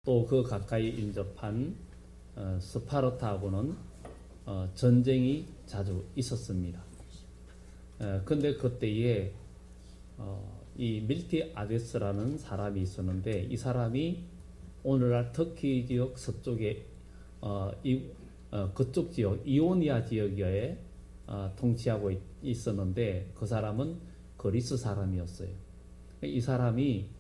또 그 가까이 인접한 스파르타하고는 전쟁이 자주 있었습니다. 근데 그때에 이 밀티아데스라는 사람이 있었는데, 이 사람이 오늘날 터키 지역 서쪽에 그쪽 지역 이오니아 지역에 통치하고 있었는데, 그 사람은 그리스 사람이었어요. 이 사람이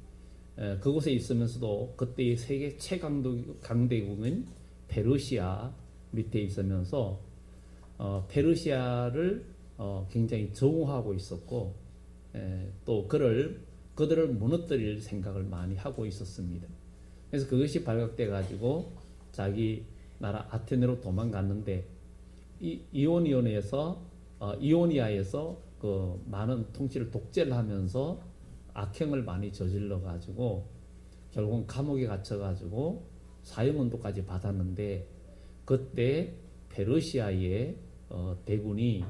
그곳에 있으면서도 그때의 세계 최강대국인 페르시아 밑에 있으면서 페르시아를 굉장히 정오하고 있었고, 또 그들을 무너뜨릴 생각을 많이 하고 있었습니다. 그래서 그것이 발각돼 가지고 자기 나라 아테네로 도망갔는데, 이오니아에서 그 많은 통치를 독재를 하면서 악행을 많이 저질러 가지고 결국은 감옥에 갇혀 가지고 사형언도까지 받았는데, 그때 페르시아의 대군이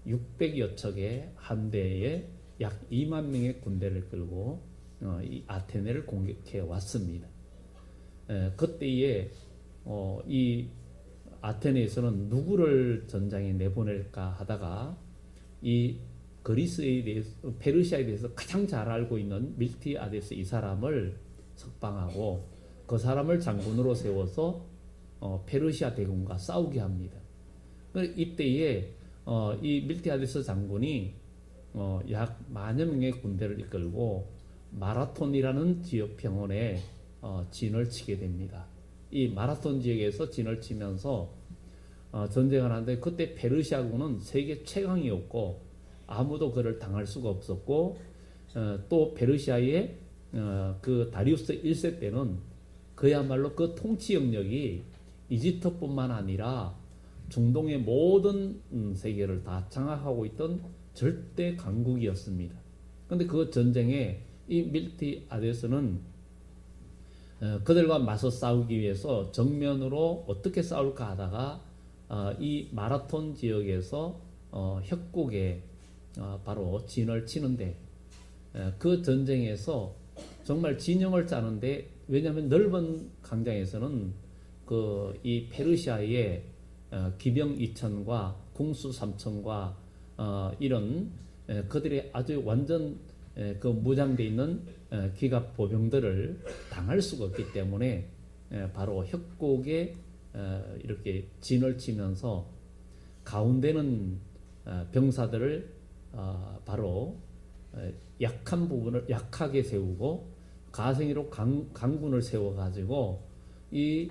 600여 척의 함대에 약 2만 명의 군대를 끌고 이 아테네를 공격해 왔습니다. 그때에 이 아테네에서는 누구를 전장에 내보낼까 하다가 이 그리스에 대해서, 페르시아에 대해서 가장 잘 알고 있는 밀티아데스 이 사람을 석방하고 그 사람을 장군으로 세워서 페르시아 대군과 싸우게 합니다. 이때에 이 밀티아데스 장군이 약 10,000여 명의 군대를 이끌고 마라톤이라는 지역 병원에 진을 치게 됩니다. 이 마라톤 지역에서 진을 치면서 전쟁을 하는데, 그때 페르시아군은 세계 최강이었고 아무도 그를 당할 수가 없었고, 또 페르시아의 그 다리우스 1세 때는 그야말로 그 통치 영역이 이집트뿐만 아니라 중동의 모든 세계를 다 장악하고 있던 절대 강국이었습니다. 그런데 그 전쟁에 이 밀티아데스는 그들과 맞서 싸우기 위해서 정면으로 어떻게 싸울까 하다가 이 마라톤 지역에서 협곡에 바로 진을 치는데, 그 전쟁에서 정말 진영을 짜는데, 왜냐하면 넓은 강장에서는 이 페르시아의 기병 2,000과 궁수 3,000과 이런 그들의 아주 완전 그 무장되어 있는 기갑 보병들을 당할 수가 없기 때문에 바로 협곡에 이렇게 진을 치면서 가운데는 병사들을 바로 약한 부분을 약하게 세우고 가생이로 강군을 세워가지고 이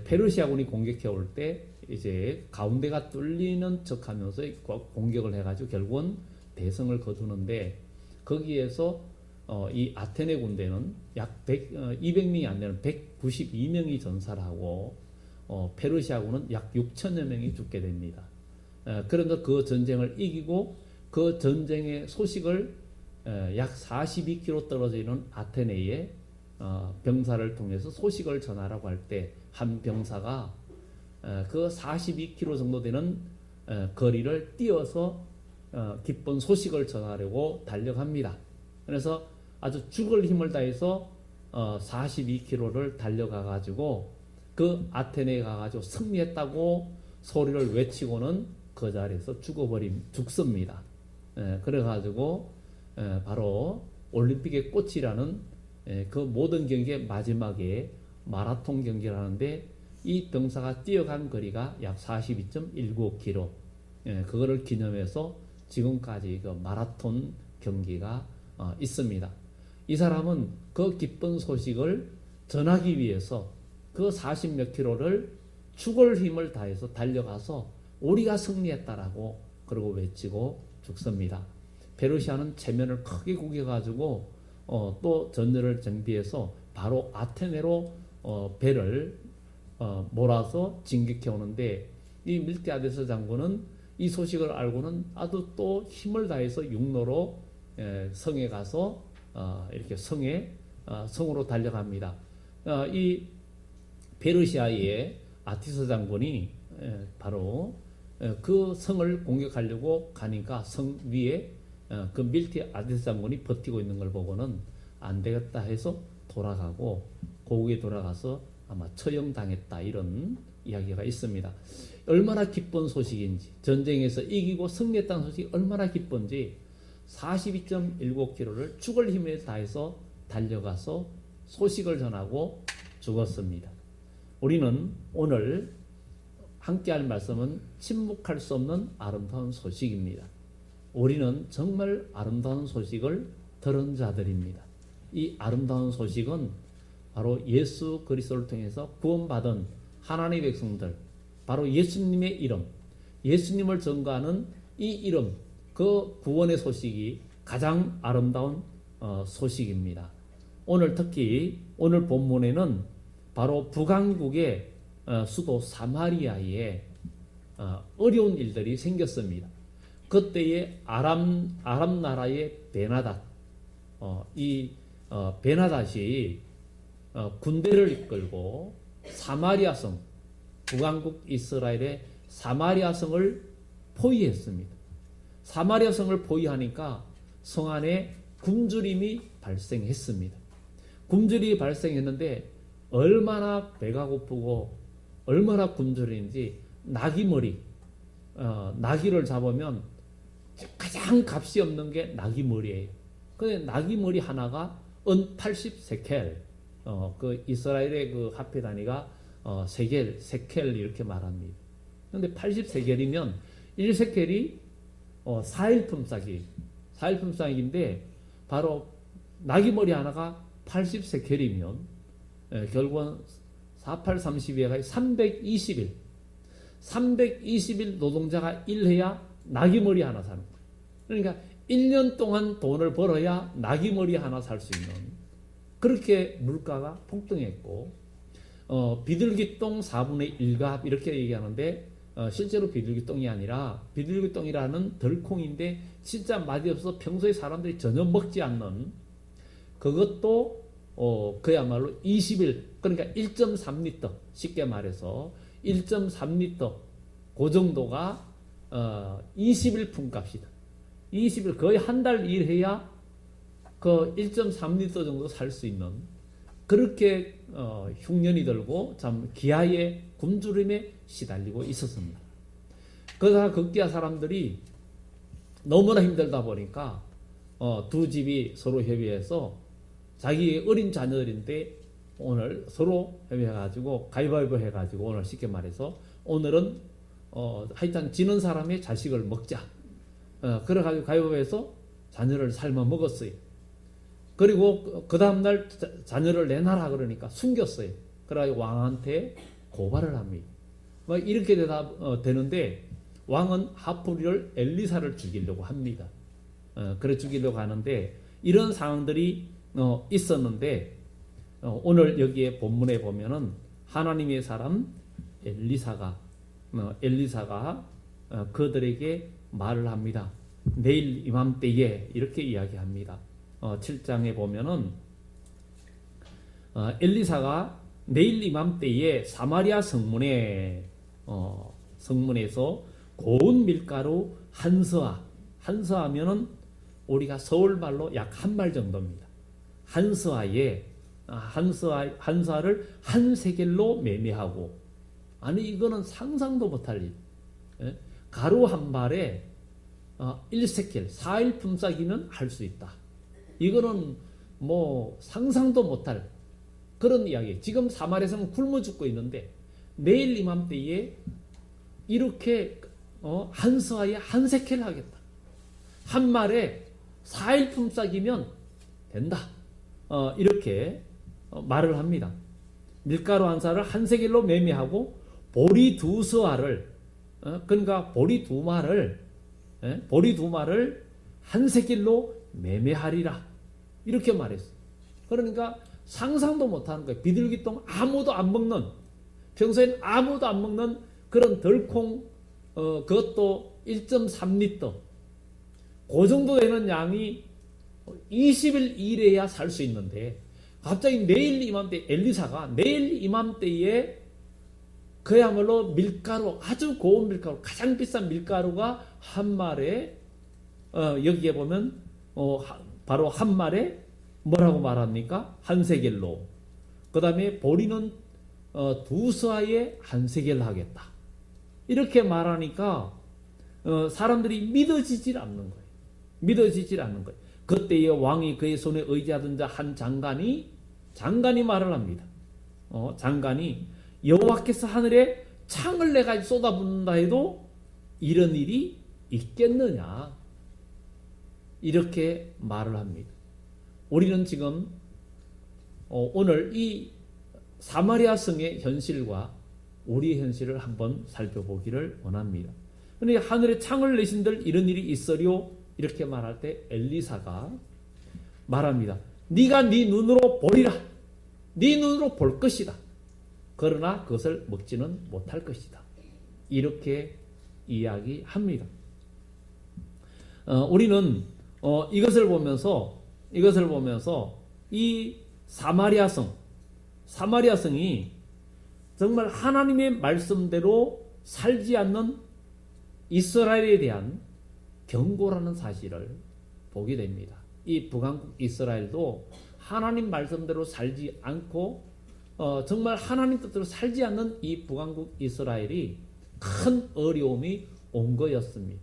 페르시아군이 공격해 올 때 이제 가운데가 뚫리는 척하면서 공격을 해가지고 결국은 대승을 거두는데, 거기에서 이 아테네 군대는 약 200명이 안 되는 192명이 전사를 하고 페르시아군은 약 6천여 명이 죽게 됩니다. 그런데 그 전쟁을 이기고 그 전쟁의 소식을 약 42km 떨어져 있는 아테네의 병사를 통해서 소식을 전하라고 할 때, 한 병사가 그 42km 정도 되는 거리를 뛰어서 기쁜 소식을 전하려고 달려갑니다. 그래서 아주 죽을 힘을 다해서 42km를 달려가 가지고 그 아테네에 가가지고 승리했다고 소리를 외치고는 그 자리에서 죽습니다. 그래가지고 바로 올림픽의 꽃이라는 그 모든 경기의 마지막에 마라톤 경기를 하는데, 이 병사가 뛰어간 거리가 약 42.19km, 그거를 기념해서 지금까지 그 마라톤 경기가 있습니다. 이 사람은 그 기쁜 소식을 전하기 위해서 그 40몇 킬로를 죽을 힘을 다해서 달려가서 우리가 승리했다라고 그러고 외치고 죽습니다. 페르시아는 체면을 크게 구겨가지고 또 전열을 정비해서 바로 아테네로 배를 몰아서 진격해 오는데, 이 밀티아데스 장군은 이 소식을 알고는 아주 또 힘을 다해서 육로로 성에 가서 이렇게 성으로 달려갑니다. 이 페르시아의 아티스 장군이 바로 그 성을 공격하려고 가니까 성 위에 그 밀티아데스 장군이 버티고 있는 걸 보고는 안 되겠다 해서 돌아가고, 고국에 돌아가서 아마 처형당했다 이런 이야기가 있습니다. 얼마나 기쁜 소식인지, 전쟁에서 이기고 승리했다는 소식이 얼마나 기쁜지 42.19km를 죽을 힘을 다해서 달려가서 소식을 전하고 죽었습니다. 우리는 오늘 함께할 말씀은 침묵할 수 없는 아름다운 소식입니다. 우리는 정말 아름다운 소식을 들은 자들입니다. 이 아름다운 소식은 바로 예수 그리스도를 통해서 구원받은 하나님의 백성들, 바로 예수님의 이름, 예수님을 전가하는 이 이름, 그 구원의 소식이 가장 아름다운 소식입니다. 오늘 특히 오늘 본문에는 바로 북왕국의 수도 사마리아에 어려운 일들이 생겼습니다. 그때의 아람 나라의 베나닷, 베나닷이 군대를 이끌고 사마리아 성, 북왕국 이스라엘의 사마리아 성을 포위했습니다. 사마리아 성을 포위하니까 성 안에 굶주림이 발생했습니다. 굶주림이 발생했는데 얼마나 배가 고프고 얼마나 굶주림인지 나귀머리, 나귀를 잡으면 가장 값이 없는 게 나귀머리예요. 근데 나귀머리 하나가 은 80세켈, 그 이스라엘의 그 화폐 단위가 세켈 이렇게 말합니다. 근데 80세켈이면 1세켈이 4일 품삯인데 바로 나귀머리 하나가 80세켈이면 결국은 4832가 320일 노동자가 일해야 나귀머리 하나 사는 거예요. 그러니까 1년 동안 돈을 벌어야 나귀머리 하나 살 수 있는, 그렇게 물가가 폭등했고 비둘기똥 4분의 1값 이렇게 얘기하는데 실제로 비둘기똥이 아니라 비둘기똥이라는 덜콩인데 진짜 맛이 없어서 평소에 사람들이 전혀 먹지 않는 그것도 그야말로 20일, 그러니까 1.3리터, 쉽게 말해서 1.3리터 그 정도가 20일 품값이다. 20일 거의 한 달 일해야 그 1.3리터 정도 살 수 있는, 그렇게 흉년이 들고 참 기아의 굶주림에 시달리고 있었습니다. 그러다가 극기야 사람들이 너무나 힘들다 보니까 두 집이 서로 협의해서 자기 어린 자녀들인데 오늘 서로 협의해가지고 가위바위보 해가지고 오늘 쉽게 말해서 오늘은 하여튼 지는 사람의 자식을 먹자. 그래가지고 가위바위보해서 자녀를 삶아 먹었어요. 그리고 그 다음날 자녀를 내놔라 그러니까 숨겼어요. 그래가지고 왕한테 고발을 합니다. 막 이렇게 되는데 왕은 하프리를 엘리사를 죽이려고 합니다. 그래 죽이려고 하는데 이런 상황들이 있었는데 오늘 여기에 본문에 보면은 하나님의 사람 엘리사가 그들에게 말을 합니다. 내일 이맘때에 이렇게 이야기합니다. 7장에 보면은 엘리사가 내일 이맘때에 사마리아 성문에서 고운 밀가루 한서하면은 우리가 서울말로 약 한 말 정도입니다. 한서하를 한 세겔로 매매하고, 아니 이거는 상상도 못할 일. 가루 한 발에 1세겔 4일 품삯이면 할 수 있다. 이거는 뭐 상상도 못할 그런 이야기. 지금 사마리아에서는 굶어 죽고 있는데 내일 이맘때에 이렇게 한서하에 한 세겔 하겠다. 한 말에 4일 품삯이면 된다. 이렇게 말을 합니다. 밀가루 한 사를 한 세겔로 매매하고 보리 두 서아를 그러니까 보리 두 말을 한 세겔로 매매하리라. 이렇게 말했어. 그러니까 상상도 못하는 거예요. 비둘기똥 아무도 안 먹는, 평소엔 아무도 안 먹는 그런 덜콩, 그것도 1.3리터. 그 정도 되는 양이 20일 일해야 살 수 있는데 갑자기 내일 이맘때 엘리사가 내일 이맘때에 그야말로 밀가루, 아주 고운 밀가루, 가장 비싼 밀가루가 한 말에 여기에 보면 바로 한 말에 뭐라고 말합니까? 한 세겔로. 그 다음에 보리는 두 서아에 한 세겔 하겠다. 이렇게 말하니까 사람들이 믿어지질 않는 거예요. 믿어지질 않는 거예요. 그때의 왕이 그의 손에 의지하던 자 한 장관이 말을 합니다. 장관이 여호와께서 하늘에 창을 내가 쏟아붓는다 해도 이런 일이 있겠느냐, 이렇게 말을 합니다. 우리는 지금 오늘 이 사마리아 성의 현실과 우리의 현실을 한번 살펴보기를 원합니다. 그런데 하늘에 창을 내신들 이런 일이 있으리요, 이렇게 말할 때 엘리사가 말합니다. 네가 네 눈으로 보리라. 네 눈으로 볼 것이다. 그러나 그것을 먹지는 못할 것이다. 이렇게 이야기합니다. 우리는 이것을 보면서 이 사마리아성이 정말 하나님의 말씀대로 살지 않는 이스라엘에 대한 경고라는 사실을 보게 됩니다. 이 북왕국 이스라엘도 하나님 말씀대로 살지 않고 정말 하나님 뜻대로 살지 않는 이 북왕국 이스라엘이 큰 어려움이 온 거였습니다.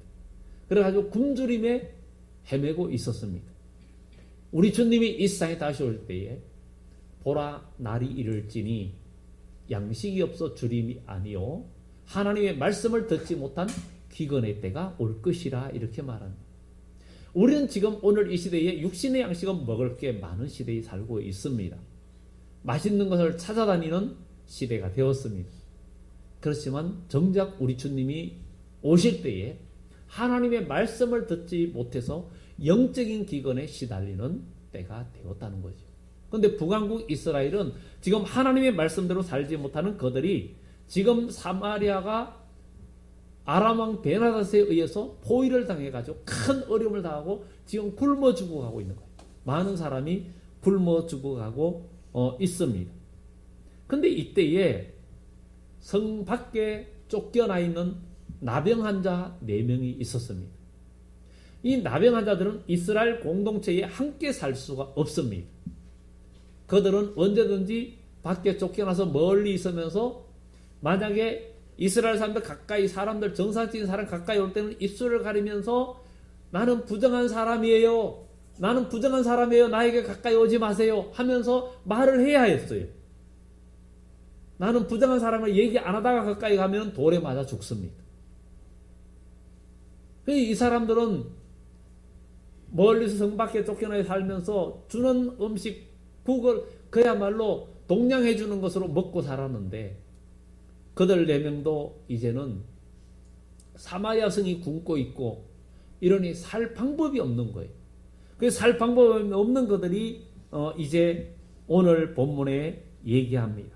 그래가지고 굶주림에 헤매고 있었습니다. 우리 주님이 이 세상에 다시 올 때에 보라 날이 이를지니 양식이 없어 주림이 아니요 하나님의 말씀을 듣지 못한 귀건의 때가 올 것이라, 이렇게 말합니다. 우리는 지금 오늘 이 시대에 육신의 양식은 먹을 게 많은 시대에 살고 있습니다. 맛있는 것을 찾아다니는 시대가 되었습니다. 그렇지만 정작 우리 주님이 오실 때에 하나님의 말씀을 듣지 못해서 영적인 기근에 시달리는 때가 되었다는 거죠. 그런데 북왕국 이스라엘은 지금 하나님의 말씀대로 살지 못하는 그들이 지금 사마리아가 아람 왕 베나닷에 의해서 포위를 당해가지고 큰 어려움을 당하고 지금 굶어 죽어가고 있는 거예요. 많은 사람이 굶어 죽어가고 있습니다. 그런데 이때에 성 밖에 쫓겨나 있는 나병 환자 4명이 있었습니다. 이 나병 환자들은 이스라엘 공동체에 함께 살 수가 없습니다. 그들은 언제든지 밖에 쫓겨나서 멀리 있으면서 만약에 이스라엘 사람들 가까이, 사람들 정상적인 사람 가까이 올 때는 입술을 가리면서 나는 부정한 사람이에요. 나는 부정한 사람이에요. 나에게 가까이 오지 마세요. 하면서 말을 해야 했어요. 나는 부정한 사람을 얘기 안 하다가 가까이 가면 돌에 맞아 죽습니다. 이 사람들은 멀리서 성 밖에 쫓겨나 살면서 주는 음식, 국을 그야말로 동냥해 주는 것으로 먹고 살았는데 그들 4명도 이제는 사마리아 성이 굶고 있고 이러니 살 방법이 없는 거예요. 그래서 살 방법이 없는 그들이 이제 오늘 본문에 얘기합니다.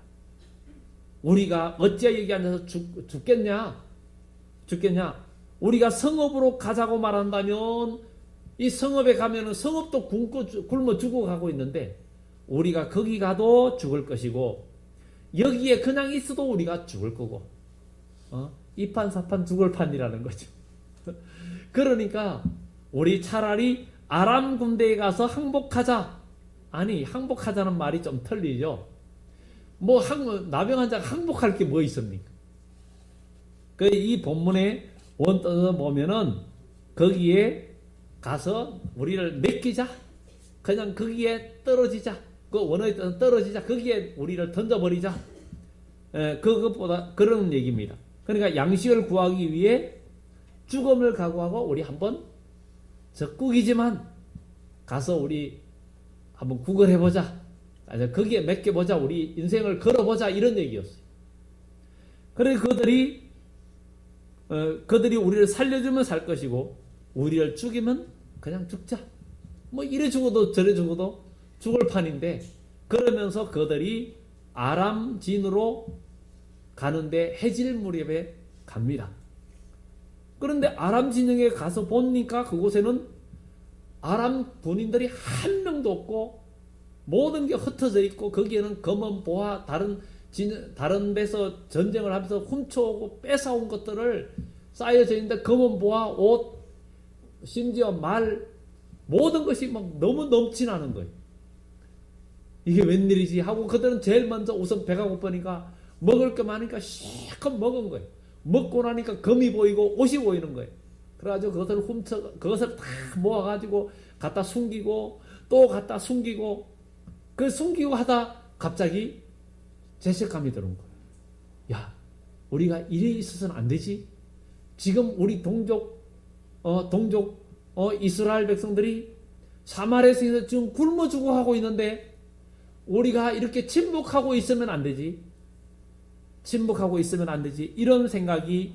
우리가 어찌 여기 앉아서 죽겠냐? 우리가 성읍으로 가자고 말한다면 이 성읍에 가면은 성읍도 굶어 죽어가고 있는데 우리가 거기 가도 죽을 것이고 여기에 그냥 있어도 우리가 죽을 거고 이판사판 죽을 판이라는 거죠. 그러니까 우리 차라리 아람 군대에 가서 항복하자. 아니, 항복하자는 말이 좀 틀리죠. 나병 환자가 항복할 게 뭐 있습니까? 이 본문에 원뜻을 보면은 거기에 가서 우리를 맡기자. 그냥 거기에 떨어지자. 그 원어의 뜻은 떨어지자. 거기에 우리를 던져버리자. 그것보다 그런 얘기입니다. 그러니까 양식을 구하기 위해 죽음을 각오하고 우리 한번 적국이지만 가서 우리 한번 국을 해보자. 거기에 맡겨보자. 우리 인생을 걸어보자. 이런 얘기였어요. 그래서 그들이 우리를 살려주면 살 것이고 우리를 죽이면 그냥 죽자. 이래 죽어도 저래 죽어도 죽을 판인데 그러면서 그들이 아람 진으로 가는데 해질 무렵에 갑니다. 그런데 아람 진영에 가서 보니까 그곳에는 아람 군인들이 한 명도 없고 모든 게 흩어져 있고 거기에는 검은 보화 다른 데서 전쟁을 하면서 훔쳐오고 뺏어온 것들을 쌓여져 있는데 검은 보화, 옷, 심지어 말 모든 것이 막 너무 넘치나는 거예요. 이게 웬일이지 하고 그들은 제일 먼저 우선 배가 고프니까 먹을 게 많으니까 실컷 먹은 거예요. 먹고 나니까 금이 보이고 옷이 보이는 거예요. 그래가지고 그것을 다 모아가지고 갖다 숨기고 또 갖다 숨기고 그 숨기고 하다 갑자기 죄책감이 드는 거예요. 야, 우리가 이래 있어서는 안 되지. 지금 우리 동족 이스라엘 백성들이 사마리아에서 지금 굶어 죽어가고 있는데 우리가 이렇게 침묵하고 있으면 안 되지. 침묵하고 있으면 안 되지. 이런 생각이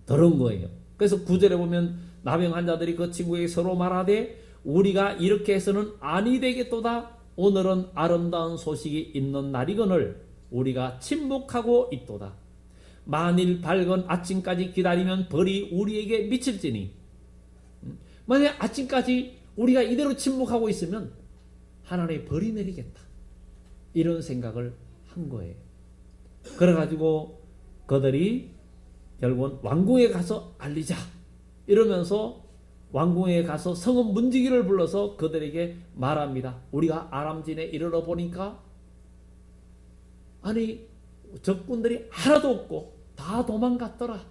들은 거예요. 그래서 9절에 보면 나병 환자들이 그 친구에게 서로 말하되 우리가 이렇게 해서는 아니 되겠도다. 오늘은 아름다운 소식이 있는 날이거늘 우리가 침묵하고 있도다. 만일 밝은 아침까지 기다리면 벌이 우리에게 미칠지니. 만약 아침까지 우리가 이대로 침묵하고 있으면 하나님의 벌이 내리겠다. 이런 생각을 한 거예요. 그래가지고 그들이 결국은 왕궁에 가서 알리자 이러면서 왕궁에 가서 성읍 문지기를 불러서 그들에게 말합니다. 우리가 아람진에 이르러 보니까 아니 적군들이 하나도 없고 다 도망갔더라.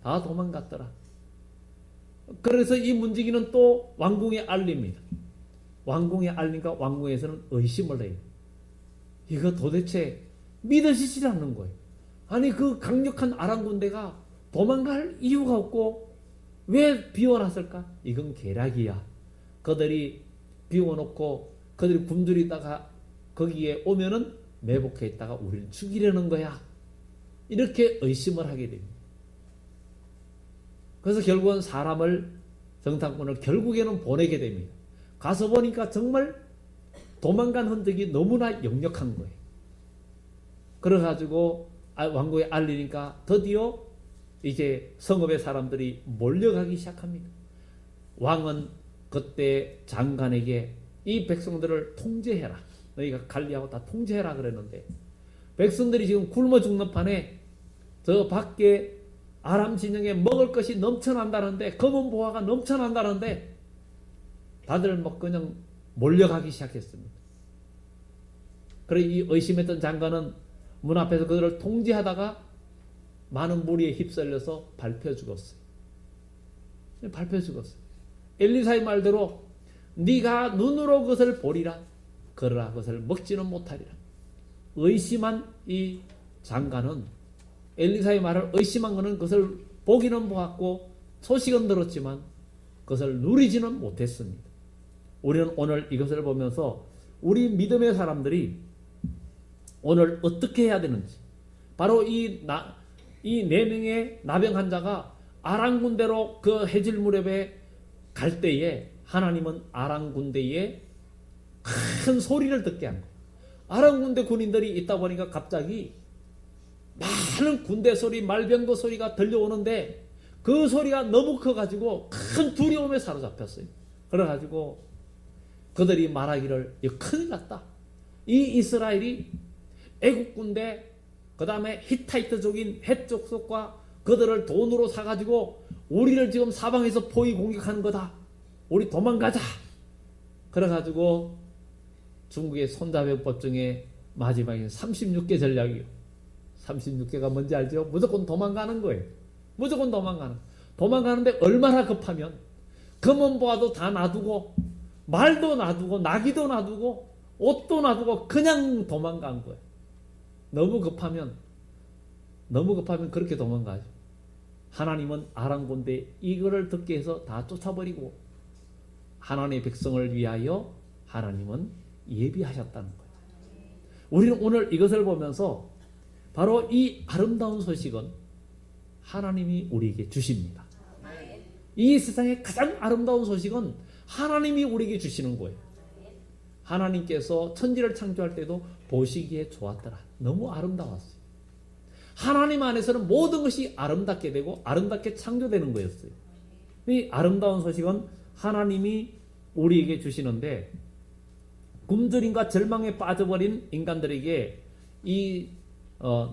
다 도망갔더라. 그래서 이 문지기는 또 왕궁에 알립니다. 왕궁에 알리니까 왕궁에서는 의심을 해요. 이거 도대체 믿어지지 않는 거예요. 아니 그 강력한 아람 군대가 도망갈 이유가 없고 왜 비워놨을까? 이건 계략이야. 그들이 비워놓고 그들이 굶주리다가 거기에 오면은 매복해 있다가 우리를 죽이려는 거야. 이렇게 의심을 하게 됩니다. 그래서 결국은 사람을 정탐꾼을 결국에는 보내게 됩니다. 가서 보니까 정말 도망간 흔적이 너무나 역력한 거예요. 그래가지고 왕궁에 알리니까 드디어 이제 성읍의 사람들이 몰려가기 시작합니다. 왕은 그때 장관에게 이 백성들을 통제해라. 너희가 관리하고 다 통제해라 그랬는데 백성들이 지금 굶어 죽는 판에 저 밖에 아람 진영에 먹을 것이 넘쳐난다는데 검은 보화가 넘쳐난다는데 다들 뭐 그냥 몰려가기 시작했습니다. 그래 이 의심했던 장관은 문 앞에서 그들을 통제하다가 많은 무리에 휩쓸려서 밟혀 죽었어요. 밟혀 죽었어요. 엘리사의 말대로 네가 눈으로 그것을 보리라. 그러나 그것을 먹지는 못하리라. 의심한 이 장관은 엘리사의 말을 의심한 것은 그것을 보기는 보았고 소식은 들었지만 그것을 누리지는 못했습니다. 우리는 오늘 이것을 보면서 우리 믿음의 사람들이 오늘 어떻게 해야 되는지 바로 이 4명의 나병 환자가 아람 군대로 그 해질 무렵에 갈 때에 하나님은 아람 군대에 큰 소리를 듣게 한 거예요. 아람 군대 군인들이 있다 보니까 갑자기 많은 군대 소리, 말병거 소리가 들려오는데 그 소리가 너무 커가지고 큰 두려움에 사로잡혔어요. 그래가지고 그들이 말하기를 큰일 났다. 이 이스라엘이 애국 군대 그 다음에 히타이트족인 헷 족속과 그들을 돈으로 사가지고 우리를 지금 사방에서 포위 공격하는 거다. 우리 도망가자. 그래가지고 중국의 손자병법 중에 마지막에 36개 전략이요. 36개가 뭔지 알죠? 무조건 도망가는 거예요. 무조건 도망가는데 얼마나 급하면 검은 보화도 다 놔두고 말도 놔두고 나귀도 놔두고 옷도 놔두고 그냥 도망간 거예요. 너무 급하면 그렇게 도망가죠. 하나님은 아람 군대 이거를 듣게 해서 다 쫓아버리고 하나님의 백성을 위하여 하나님은 예비하셨다는 거예요. 우리는 오늘 이것을 보면서 바로 이 아름다운 소식은 하나님이 우리에게 주십니다. 이 세상의 가장 아름다운 소식은 하나님이 우리에게 주시는 거예요. 하나님께서 천지를 창조할 때도 보시기에 좋았더라. 너무 아름다웠어요. 하나님 안에서는 모든 것이 아름답게 되고 아름답게 창조되는 거였어요. 이 아름다운 소식은 하나님이 우리에게 주시는데 굶주림과 절망에 빠져버린 인간들에게 이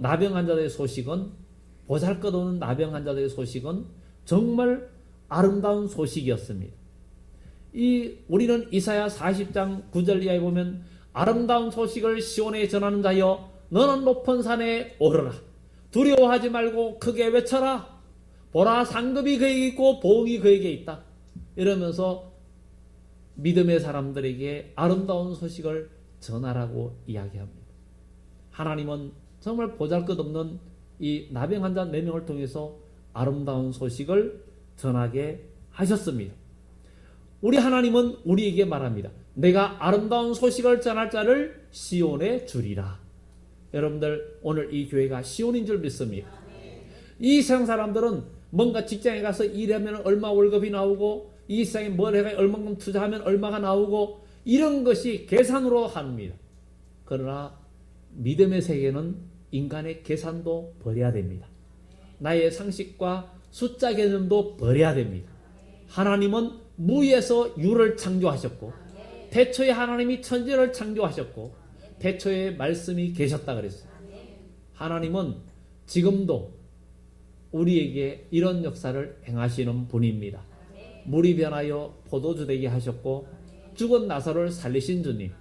나병 환자들의 소식은 보잘것없는 나병 환자들의 소식은 정말 아름다운 소식이었습니다. 우리는 이사야 40장 9절 이하에 보면 아름다운 소식을 시온에 전하는 자여, 너는 높은 산에 오르라. 두려워하지 말고 크게 외쳐라. 보라, 상급이 그에게 있고 보응이 그에게 있다. 이러면서 믿음의 사람들에게 아름다운 소식을 전하라고 이야기합니다. 하나님은 정말 보잘것없는 이 나병 환자 4명을 통해서 아름다운 소식을 전하게 하셨습니다. 우리 하나님은 우리에게 말합니다. 내가 아름다운 소식을 전할 자를 시온에 주리라. 여러분들, 오늘 이 교회가 시온인 줄 믿습니다. 이 세상 사람들은 뭔가 직장에 가서 일하면 얼마 월급이 나오고, 이 세상에 뭘 해가 얼마만큼 투자하면 얼마가 나오고, 이런 것이 계산으로 합니다. 그러나 믿음의 세계는 인간의 계산도 버려야 됩니다. 나의 상식과 숫자 개념도 버려야 됩니다. 하나님은 무에서 유를 창조하셨고, 태초에 하나님이 천지를 창조하셨고, 태초에 말씀이 계셨다 그랬어요. 하나님은 지금도 우리에게 이런 역사를 행하시는 분입니다. 물이 변하여 포도주 되게 하셨고, 죽은 나사로를 살리신 주님,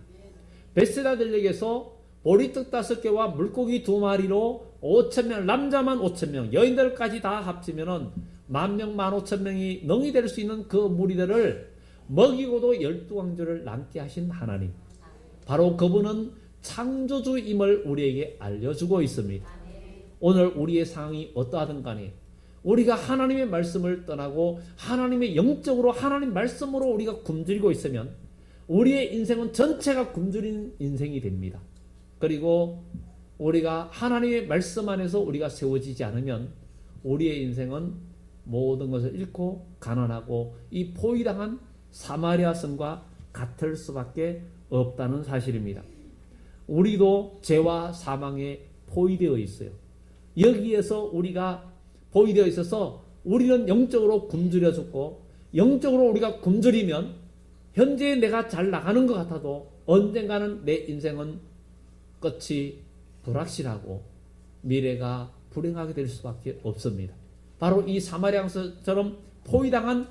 베세다 들녘에서 보리떡 5개와 물고기 2마리로 5,000명, 남자만 5,000명, 여인들까지 다 합치면은 10,000명, 15,000명이 능히 될 수 있는 그 무리들을 먹이고도 12왕조를 남게 하신 하나님, 바로 그분은 창조주임을 우리에게 알려주고 있습니다. 오늘 우리의 상황이 어떠하든 간에 우리가 하나님의 말씀을 떠나고 하나님의 영적으로 하나님 말씀으로 우리가 굶주리고 있으면 우리의 인생은 전체가 굶주린 인생이 됩니다. 그리고 우리가 하나님의 말씀 안에서 우리가 세워지지 않으면 우리의 인생은 모든 것을 잃고 가난하고 이 포위당한 사마리아 성과 같을 수밖에 없다는 사실입니다. 우리도 죄와 사망에 포위되어 있어요. 여기에서 우리가 포위되어 있어서 우리는 영적으로 굶주려 죽고, 영적으로 우리가 굶주리면 현재 내가 잘 나가는 것 같아도 언젠가는 내 인생은 끝이 불확실하고 미래가 불행하게 될 수밖에 없습니다. 바로 이 사마리아처럼 포위당한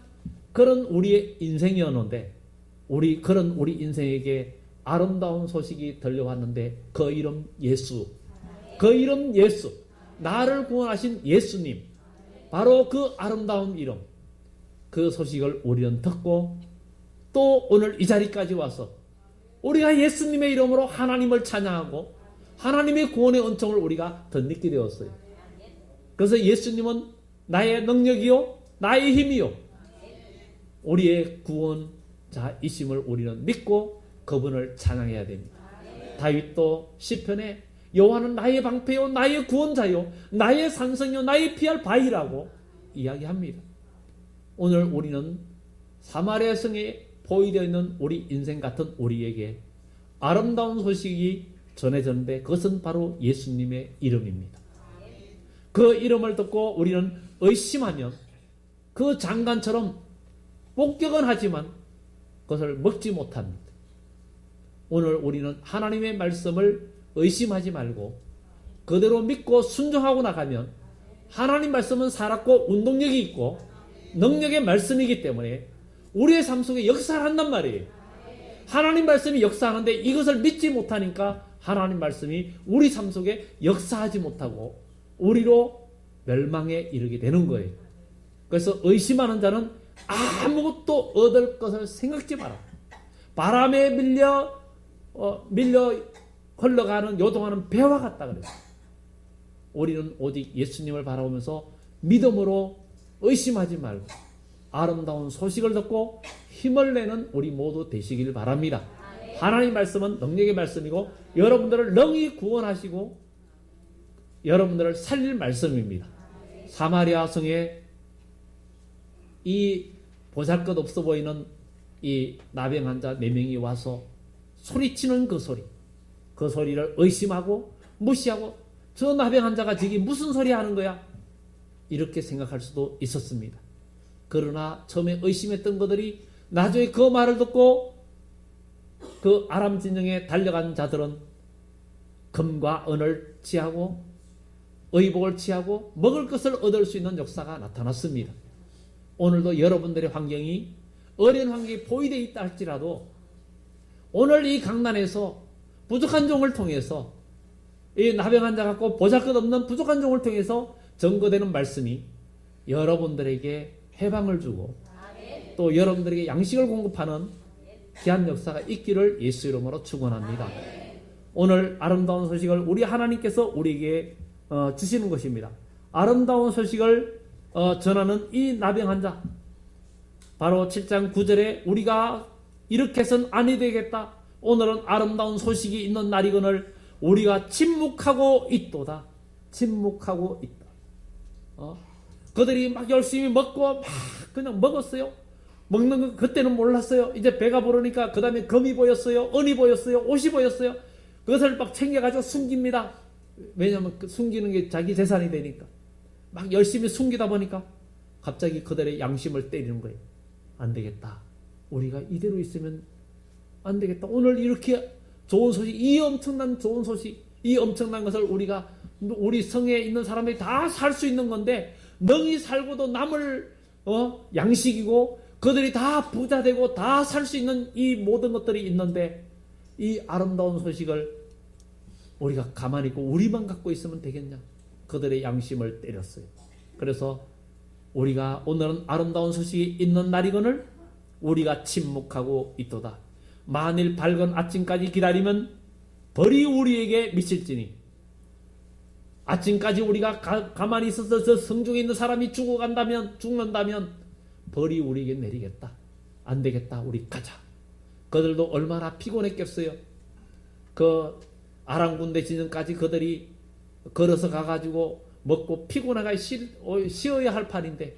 그런 우리의 인생이었는데, 그런 우리 인생에게 아름다운 소식이 들려왔는데, 그 이름 예수, 그 이름 예수, 나를 구원하신 예수님, 바로 그 아름다운 이름, 그 소식을 우리는 듣고 또 오늘 이 자리까지 와서 우리가 예수님의 이름으로 하나님을 찬양하고 하나님의 구원의 은총을 우리가 덧입게 되었어요. 그래서 예수님은 나의 능력이요, 나의 힘이요, 우리의 구원자이심을 우리는 믿고 그분을 찬양해야 됩니다. 다윗도 시편에 여호와는 나의 방패요, 나의 구원자요, 나의 산성이요, 나의 피할 바위라고 이야기합니다. 오늘 우리는 사마리아 성에 포위되어 있는 우리 인생 같은 우리에게 아름다운 소식이 전해졌는데, 그것은 바로 예수님의 이름입니다. 그 이름을 듣고 우리는 의심하면 그 장관처럼 목격은 하지만 그것을 먹지 못합니다. 오늘 우리는 하나님의 말씀을 의심하지 말고 그대로 믿고 순종하고 나가면, 하나님 말씀은 살았고 운동력이 있고 능력의 말씀이기 때문에 우리의 삶 속에 역사를 한단 말이에요. 하나님 말씀이 역사하는데 이것을 믿지 못하니까 하나님 말씀이 우리 삶 속에 역사하지 못하고 우리로 멸망에 이르게 되는 거예요. 그래서 의심하는 자는 아무것도 얻을 것을 생각지 마라. 바람에 밀려 흘러가는 요동하는 배와 같다 그래요. 우리는 오직 예수님을 바라보면서 믿음으로 의심하지 말고 아름다운 소식을 듣고 힘을 내는 우리 모두 되시길 바랍니다. 하나님 말씀은 능력의 말씀이고 여러분들을 능히 구원하시고 여러분들을 살릴 말씀입니다. 사마리아 성에 이 보잘것없어 보이는 이 나병 환자 4명이 와서 소리치는 그 소리를 의심하고 무시하고, 저 나병 환자가 저기 무슨 소리 하는 거야? 이렇게 생각할 수도 있었습니다. 그러나 처음에 의심했던 그들이 나중에 그 말을 듣고 그 아람 진영에 달려간 자들은 금과 은을 취하고 의복을 취하고 먹을 것을 얻을 수 있는 역사가 나타났습니다. 오늘도 여러분들의 환경이 어려운 환경에 포위되어 있다 할지라도 오늘 이 강단에서 부족한 종을 통해서, 이 나병 환자 갖고 보잘것없는 부족한 종을 통해서 증거되는 말씀이 여러분들에게 해방을 주고 또 여러분들에게 양식을 공급하는 귀한 역사가 있기를 예수 이름으로 축원합니다. 오늘 아름다운 소식을 우리 하나님께서 우리에게 주시는 것입니다. 아름다운 소식을 전하는 이 나병 환자, 바로 7장 9절에 우리가 이렇게 해서는 아니 되겠다, 오늘은 아름다운 소식이 있는 날이거늘 우리가 침묵하고 있도다. 침묵하고 있다. 그들이 막 열심히 먹고 막 그냥 먹었어요. 먹는 거 그때는 몰랐어요. 이제 배가 부르니까 그 다음에 금이 보였어요, 은이 보였어요, 옷이 보였어요. 그것을 막 챙겨가지고 숨깁니다. 왜냐하면 숨기는 게 자기 재산이 되니까. 막 열심히 숨기다 보니까 갑자기 그들의 양심을 때리는 거예요. 안 되겠다, 우리가 이대로 있으면 안 되겠다. 오늘 이렇게 좋은 소식, 이 엄청난 좋은 소식, 이 엄청난 것을 우리 성에 있는 사람들이 다 살 수 있는 건데, 능히 살고도 남을 양식이고 그들이 다 부자 되고 다 살 수 있는 이 모든 것들이 있는데, 이 아름다운 소식을 우리가 가만히 있고 우리만 갖고 있으면 되겠냐? 그들의 양심을 때렸어요. 그래서 우리가 오늘은 아름다운 소식이 있는 날이거늘 우리가 침묵하고 있도다. 만일 밝은 아침까지 기다리면 벌이 우리에게 미칠지니, 아침까지 우리가 가만히 있어서 저 성중에 있는 사람이 죽는다면 벌이 우리에게 내리겠다. 안 되겠다, 우리 가자. 그들도 얼마나 피곤했겠어요. 그 아랑군대 진영까지 그들이 걸어서 가가지고 먹고 피곤하게 쉬어야 할 판인데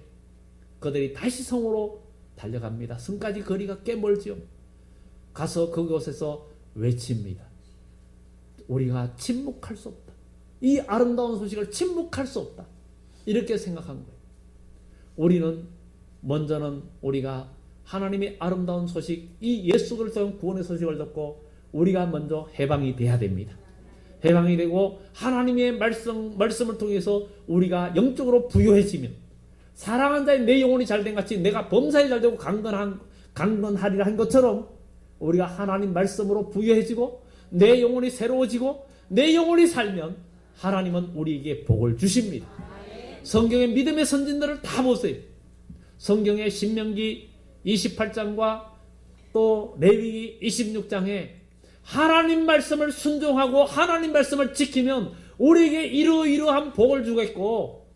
그들이 다시 성으로 달려갑니다. 성까지 거리가 꽤 멀죠. 가서 그곳에서 외칩니다. 우리가 침묵할 수 없다. 이 아름다운 소식을 침묵할 수 없다. 이렇게 생각한 거예요. 우리는 먼저는 우리가 하나님의 아름다운 소식, 이 예수 그리스도의 구원의 소식을 듣고 우리가 먼저 해방이 돼야 됩니다. 해방이 되고 하나님의 말씀을 통해서 우리가 영적으로 부유해지면, 사랑한 자의 내 영혼이 잘된 같이 내가 범사에 잘되고 강건하리라 한 것처럼 우리가 하나님 말씀으로 부유해지고 내 영혼이 새로워지고 내 영혼이 살면 하나님은 우리에게 복을 주십니다. 성경의 믿음의 선진들을 다 보세요. 성경의 신명기 28장과 또 레위기 26장에 하나님 말씀을 순종하고 하나님 말씀을 지키면 우리에게 이러이러한 복을 주겠고,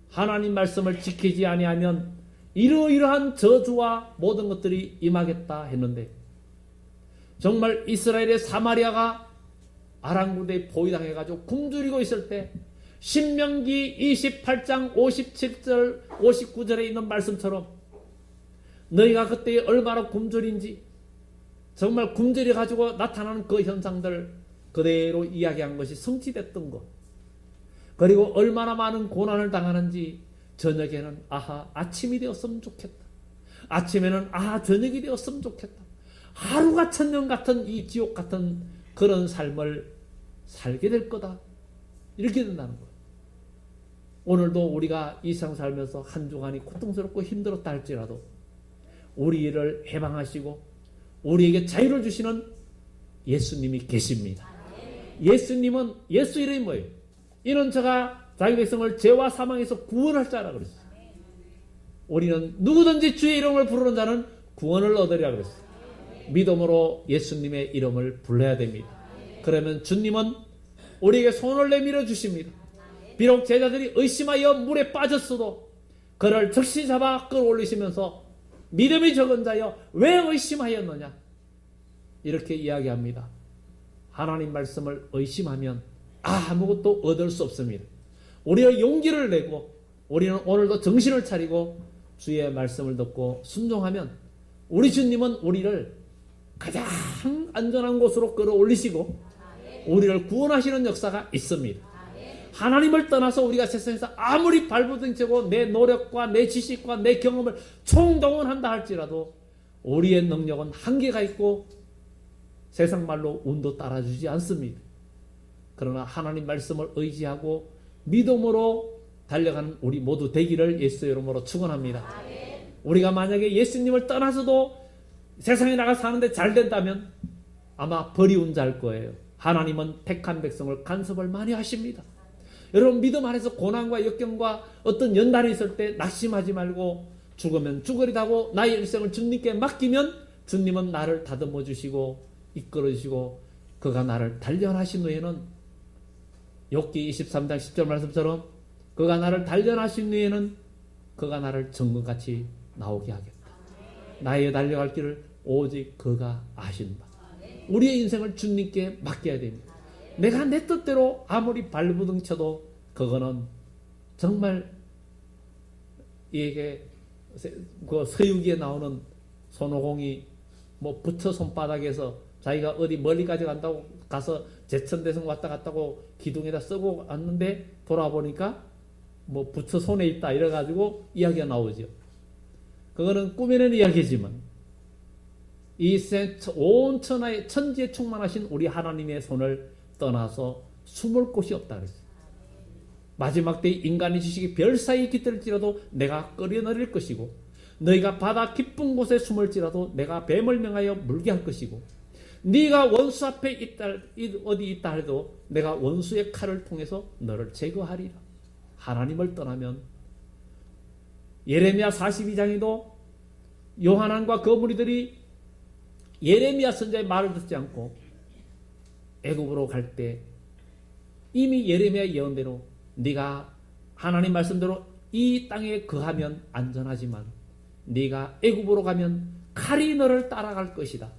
하나님 말씀을 지키지 아니하면 이러이러한 저주와 모든 것들이 임하겠다 했는데, 정말 이스라엘의 사마리아가 아랑군대에 포위당해가지고 굶주리고 있을 때 신명기 28장 57절 59절에 있는 말씀처럼 너희가 그때 얼마나 굶주린지, 정말 굶주려 가지고 나타나는 그 현상들 그대로 이야기한 것이 성취됐던 것, 그리고 얼마나 많은 고난을 당하는지, 저녁에는 아하 아침이 되었으면 좋겠다, 아침에는 아하 저녁이 되었으면 좋겠다, 하루가 천년 같은 이 지옥 같은 그런 삶을 살게 될 거다, 이렇게 된다는 거예요. 오늘도 우리가 이 세상 살면서 한 주간이 고통스럽고 힘들었다 할지라도 우리를 해방하시고 우리에게 자유를 주시는 예수님이 계십니다. 예수님은, 예수 이름이 뭐예요? 이는 저가 자기 백성을 죄와 사망에서 구원할 자라 그랬어요. 우리는 누구든지 주의 이름을 부르는 자는 구원을 얻으리라 그랬어요. 믿음으로 예수님의 이름을 불러야 됩니다. 그러면 주님은 우리에게 손을 내밀어 주십니다. 비록 제자들이 의심하여 물에 빠졌어도 그를 즉시 잡아 끌어올리시면서 믿음이 적은 자여 왜 의심하였느냐, 이렇게 이야기합니다. 하나님 말씀을 의심하면 아무것도 얻을 수 없습니다. 우리의 용기를 내고 우리는 오늘도 정신을 차리고 주의 말씀을 듣고 순종하면 우리 주님은 우리를 가장 안전한 곳으로 끌어올리시고 우리를 구원하시는 역사가 있습니다. 하나님을 떠나서 우리가 세상에서 아무리 발버둥치고 내 노력과 내 지식과 내 경험을 총동원한다 할지라도 우리의 능력은 한계가 있고 세상 말로 운도 따라주지 않습니다. 그러나 하나님 말씀을 의지하고 믿음으로 달려가는 우리 모두 되기를 예수 이름으로 축원합니다. 우리가 만약에 예수님을 떠나서도 세상에 나가 사는데 잘 된다면 아마 버리운 자일 거예요. 하나님은 택한 백성을 간섭을 많이 하십니다. 여러분 믿음 안에서 고난과 역경과 어떤 연단이 있을 때 낙심하지 말고 죽으면 죽으리라고 나의 일생을 주님께 맡기면 주님은 나를 다듬어 주시고 이끌어 주시고 그가 나를 단련하신 후에는 욥기 23장 10절 말씀처럼 그가 나를 단련하신 후에는 그가 나를 정금같이 나오게 하겠다. 나의 달려갈 길을 오직 그가 아신다. 우리의 인생을 주님께 맡겨야 됩니다. 내가 내 뜻대로 아무리 발부둥 쳐도 그거는 정말 이게 그 서유기에 나오는 손오공이 뭐 부처 손바닥에서 자기가 어디 멀리까지 간다고 가서 제천대성 왔다 갔다고 기둥에다 쓰고 왔는데 돌아보니까 뭐 부처 손에 있다 이래가지고 이야기가 나오죠. 그거는 꾸며낸 이야기지만 이 온 천하의 천지에 충만하신 우리 하나님의 손을 떠나서 숨을 곳이 없다 그랬어요. 마지막 때 인간의 지식이 별 사이에 깃들일지라도 내가 끌어내릴 것이고 너희가 바다 깊은 곳에 숨을지라도 내가 뱀을 명하여 물게 할 것이고 네가 원수 앞에 있다 어디 있다 해도 내가 원수의 칼을 통해서 너를 제거하리라. 하나님을 떠나면 예레미야 42장에도 요하난과 그 무리들이 예레미야 선지자의 말을 듣지 않고 애굽으로 갈 때 이미 예레미야 예언대로 네가 하나님 말씀대로 이 땅에 거하면 안전하지만 네가 애굽으로 가면 칼이 너를 따라갈 것이다.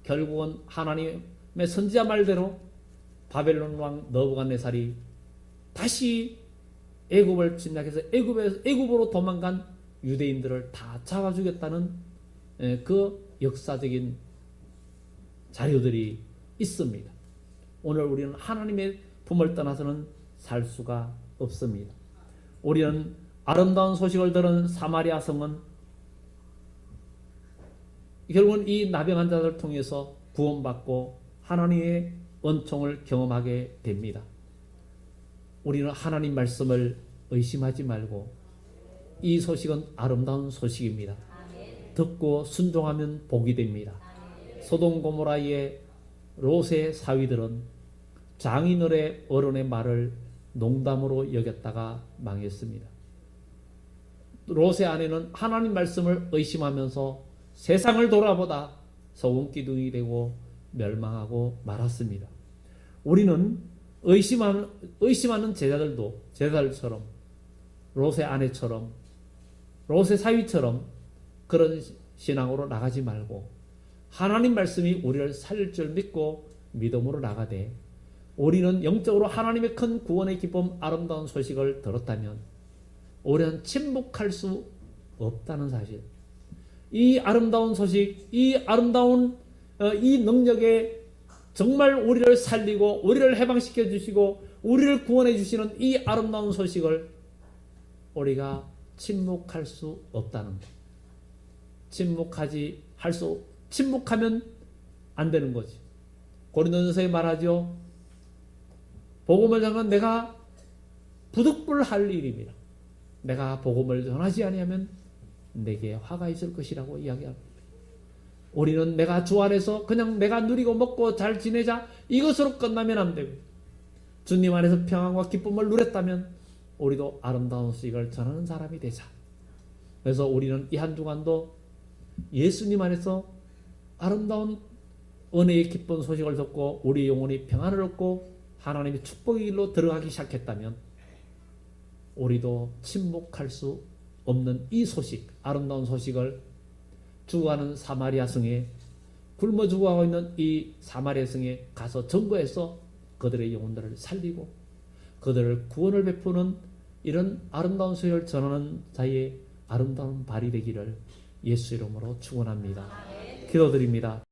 결국은 하나님의 선지자 말대로 바벨론 왕 느부갓네살이 다시 애굽을 침략해서 애굽으로 도망간 유대인들을 다 잡아 죽였다는 그 역사적인 자료들이 있습니다. 오늘 우리는 하나님의 품을 떠나서는 살 수가 없습니다. 우리는 아름다운 소식을 들은 사마리아 성은 결국은 이 나병한 자들을 통해서 구원받고 하나님의 은총을 경험하게 됩니다. 우리는 하나님 말씀을 의심하지 말고 이 소식은 아름다운 소식입니다. 듣고 순종하면 복이 됩니다. 소돔 고모라의 롯의 사위들은 장인어른의 말을 농담으로 여겼다가 망했습니다. 롯의 아내는 하나님 말씀을 의심하면서 세상을 돌아보다 소금기둥이 되고 멸망하고 말았습니다. 우리는 의심하는 제자들처럼 롯의 아내처럼 롯의 사위처럼 그런 신앙으로 나가지 말고 하나님 말씀이 우리를 살릴 줄 믿고 믿음으로 나가되 우리는 영적으로 하나님의 큰 구원의 기쁨 아름다운 소식을 들었다면 우리는 침묵할 수 없다는 사실, 이 아름다운 소식, 이 아름다운 이 능력에 정말 우리를 살리고 우리를 해방시켜 주시고 우리를 구원해 주시는 이 아름다운 소식을 우리가 침묵할 수 없다는 것. 침묵하면 안 되는 거지. 고린도전서에 말하죠. 복음을 전하는 내가 부득불할 일입니다. 내가 복음을 전하지 아니하면 내게 화가 있을 것이라고 이야기합니다. 우리는 내가 주 안에서 그냥 내가 누리고 먹고 잘 지내자 이것으로 끝나면 안 되고 주님 안에서 평안과 기쁨을 누렸다면 우리도 아름다운 소식을 전하는 사람이 되자. 그래서 우리는 이 한 주간도 예수님 안에서 아름다운 은혜의 기쁜 소식을 듣고 우리 영혼이 평안을 얻고 하나님의 축복의 길로 들어가기 시작했다면 우리도 침묵할 수 없는 이 소식, 아름다운 소식을 죽어가는 사마리아 성에 굶어 죽어가고 있는 이 사마리아 성에 가서 전거해서 그들의 영혼들을 살리고 그들을 구원을 베푸는 이런 아름다운 소식을 전하는 자의 아름다운 발이 되기를 예수 이름으로 축원합니다. 기도드립니다.